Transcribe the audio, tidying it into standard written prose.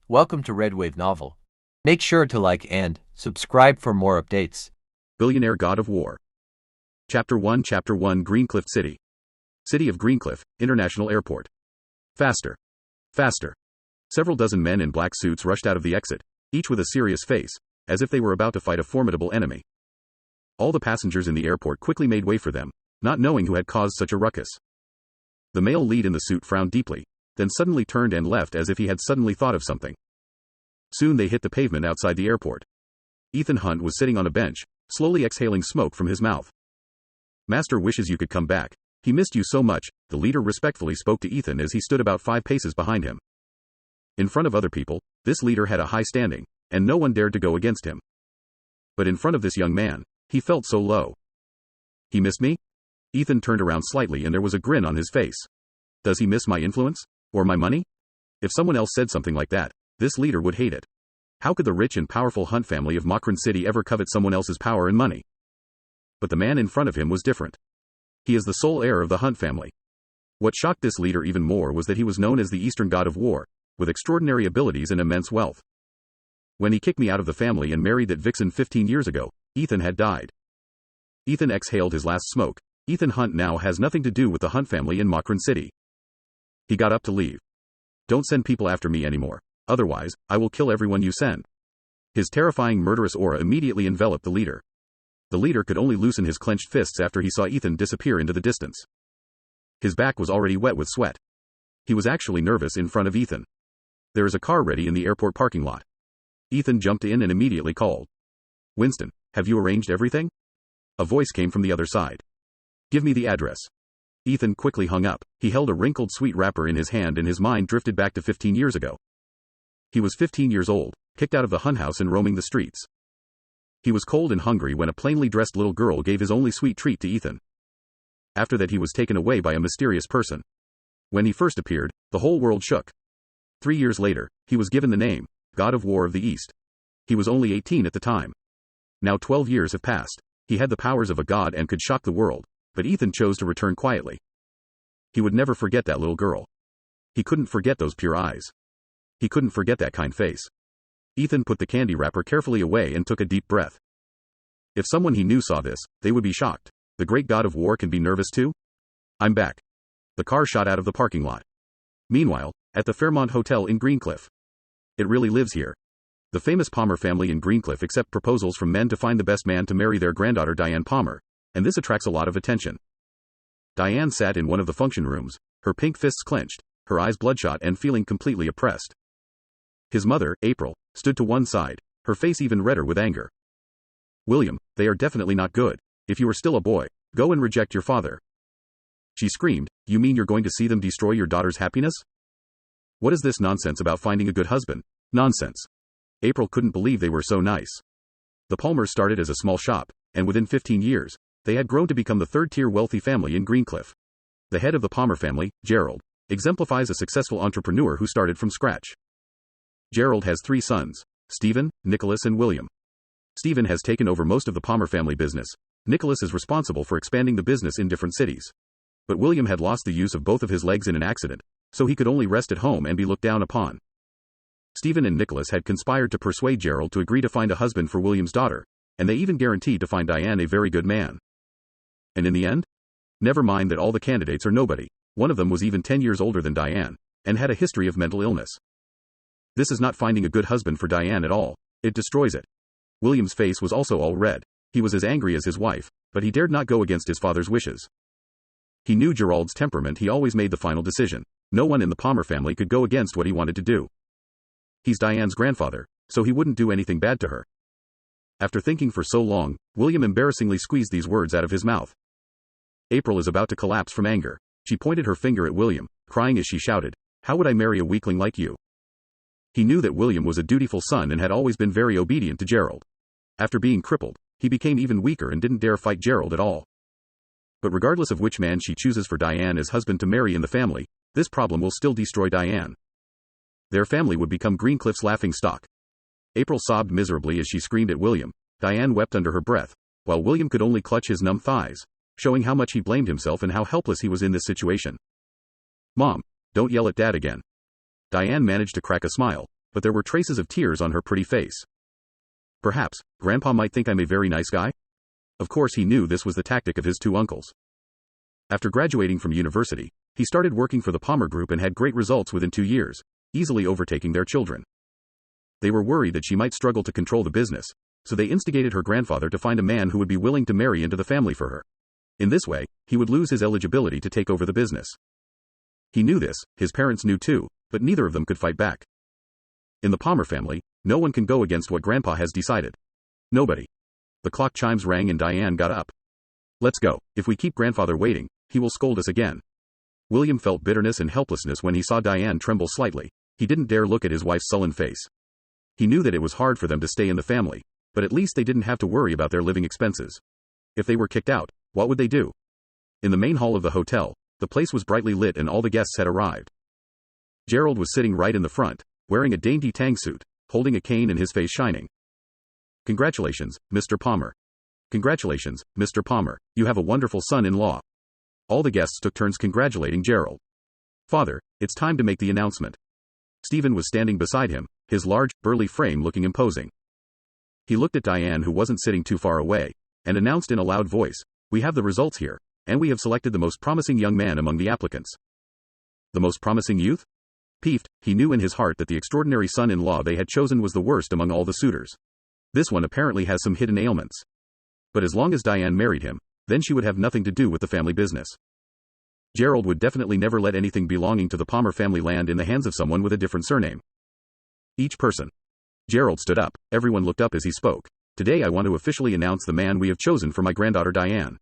Welcome to Red Wave Novel. Make sure to like and subscribe for more updates. Billionaire God of War. Chapter 1 Greencliff City. City of Greencliff, International Airport. Faster. Faster. Several dozen men in black suits rushed out of the exit, each with a serious face, as if they were about to fight a formidable enemy. All the passengers in the airport quickly made way for them, not knowing who had caused such a ruckus. The male lead in the suit frowned deeply, then suddenly turned and left as if he had suddenly thought of something. Soon they hit the pavement outside the airport. Ethan Hunt was sitting on a bench, slowly exhaling smoke from his mouth. "Master wishes you could come back. He missed you so much," the leader respectfully spoke to Ethan as he stood about 5 paces behind him. In front of other people, this leader had a high standing, and no one dared to go against him. But in front of this young man, he felt so low. "He missed me?" Ethan turned around slightly and there was a grin on his face. "Does he miss my influence? Or my money?" If someone else said something like that, this leader would hate it. How could the rich and powerful Hunt family of Makron City ever covet someone else's power and money? But the man in front of him was different. He is the sole heir of the Hunt family. What shocked this leader even more was that he was known as the Eastern God of War, with extraordinary abilities and immense wealth. When he kicked me out of the family and married that vixen 15 years ago, Ethan had died. Ethan exhaled his last smoke. Ethan Hunt now has nothing to do with the Hunt family in Makron City. He got up to leave. "Don't send people after me anymore. Otherwise, I will kill everyone you send." His terrifying murderous aura immediately enveloped the leader. The leader could only loosen his clenched fists after he saw Ethan disappear into the distance. His back was already wet with sweat. He was actually nervous in front of Ethan. "There is a car ready in the airport parking lot." Ethan jumped in and immediately called. "Winston, have you arranged everything?" A voice came from the other side. "Give me the address." Ethan quickly hung up. He held a wrinkled sweet wrapper in his hand and his mind drifted back to 15 years ago. He was 15 years old, kicked out of the Hunt house and roaming the streets. He was cold and hungry when a plainly dressed little girl gave his only sweet treat to Ethan. After that he was taken away by a mysterious person. When he first appeared, the whole world shook. 3 years later, he was given the name, God of War of the East. He was only 18 at the time. Now 12 years have passed. He had the powers of a god and could shock the world, but Ethan chose to return quietly. He would never forget that little girl. He couldn't forget those pure eyes. He couldn't forget that kind face. Ethan put the candy wrapper carefully away and took a deep breath. If someone he knew saw this, they would be shocked. The great God of War can be nervous too? "I'm back." The car shot out of the parking lot. Meanwhile, at the Fairmont Hotel in Greencliff. It really lives here. The famous Palmer family in Greencliff accept proposals from men to find the best man to marry their granddaughter Diane Palmer, and this attracts a lot of attention. Diane sat in one of the function rooms, her pink fists clenched, her eyes bloodshot and feeling completely oppressed. His mother, April, stood to one side, her face even redder with anger. "William, they are definitely not good. If you are still a boy, go and reject your father." She screamed, "You mean you're going to see them destroy your daughter's happiness? What is this nonsense about finding a good husband? Nonsense." April couldn't believe they were so nice. The Palmers started as a small shop, and within 15 years, they had grown to become the third-tier wealthy family in Greencliff. The head of the Palmer family, Gerald, exemplifies a successful entrepreneur who started from scratch. Gerald has 3 sons, Stephen, Nicholas and William. Stephen has taken over most of the Palmer family business. Nicholas is responsible for expanding the business in different cities. But William had lost the use of both of his legs in an accident, so he could only rest at home and be looked down upon. Stephen and Nicholas had conspired to persuade Gerald to agree to find a husband for William's daughter, and they even guaranteed to find Diane a very good man. And in the end? Never mind that all the candidates are nobody. One of them was even 10 years older than Diane, and had a history of mental illness. This is not finding a good husband for Diane at all. It destroys it. William's face was also all red. He was as angry as his wife, but he dared not go against his father's wishes. He knew Gerald's temperament. He always made the final decision. No one in the Palmer family could go against what he wanted to do. He's Diane's grandfather, so he wouldn't do anything bad to her. After thinking for so long, William embarrassingly squeezed these words out of his mouth. April is about to collapse from anger. She pointed her finger at William, crying as she shouted, "How would I marry a weakling like you?" He knew that William was a dutiful son and had always been very obedient to Gerald. After being crippled, he became even weaker and didn't dare fight Gerald at all. But regardless of which man she chooses for Diane as husband to marry in the family, this problem will still destroy Diane. Their family would become Greencliff's laughing stock. April sobbed miserably as she screamed at William. Diane wept under her breath, while William could only clutch his numb thighs, showing how much he blamed himself and how helpless he was in this situation. "Mom, don't yell at Dad again." Diane managed to crack a smile, but there were traces of tears on her pretty face. Perhaps, Grandpa might think I'm a very nice guy? Of course he knew this was the tactic of his two uncles. After graduating from university, he started working for the Palmer Group and had great results within 2 years, easily overtaking their children. They were worried that she might struggle to control the business, so they instigated her grandfather to find a man who would be willing to marry into the family for her. In this way, he would lose his eligibility to take over the business. He knew this, his parents knew too, but neither of them could fight back. In the Palmer family, no one can go against what Grandpa has decided. Nobody. The clock chimes rang and Diane got up. Let's go. If we keep Grandfather waiting, he will scold us again. William felt bitterness and helplessness when he saw Diane tremble slightly. He didn't dare look at his wife's sullen face. He knew that it was hard for them to stay in the family, but at least they didn't have to worry about their living expenses. If they were kicked out, what would they do? In the main hall of the hotel, the place was brightly lit and all the guests had arrived. Gerald was sitting right in the front, wearing a dainty tang suit, holding a cane and his face shining. Congratulations, Mr. Palmer. Congratulations, Mr. Palmer, you have a wonderful son-in-law. All the guests took turns congratulating Gerald. Father, it's time to make the announcement. Stephen was standing beside him, his large, burly frame looking imposing. He looked at Diane, who wasn't sitting too far away, and announced in a loud voice, "We have the results here, and we have selected the most promising young man among the applicants." The most promising youth? Peeved, he knew in his heart that the extraordinary son-in-law they had chosen was the worst among all the suitors. This one apparently has some hidden ailments. But as long as Diane married him, then she would have nothing to do with the family business. Gerald would definitely never let anything belonging to the Palmer family land in the hands of someone with a different surname. Each person. Gerald stood up, everyone looked up as he spoke. Today I want to officially announce the man we have chosen for my granddaughter Diane.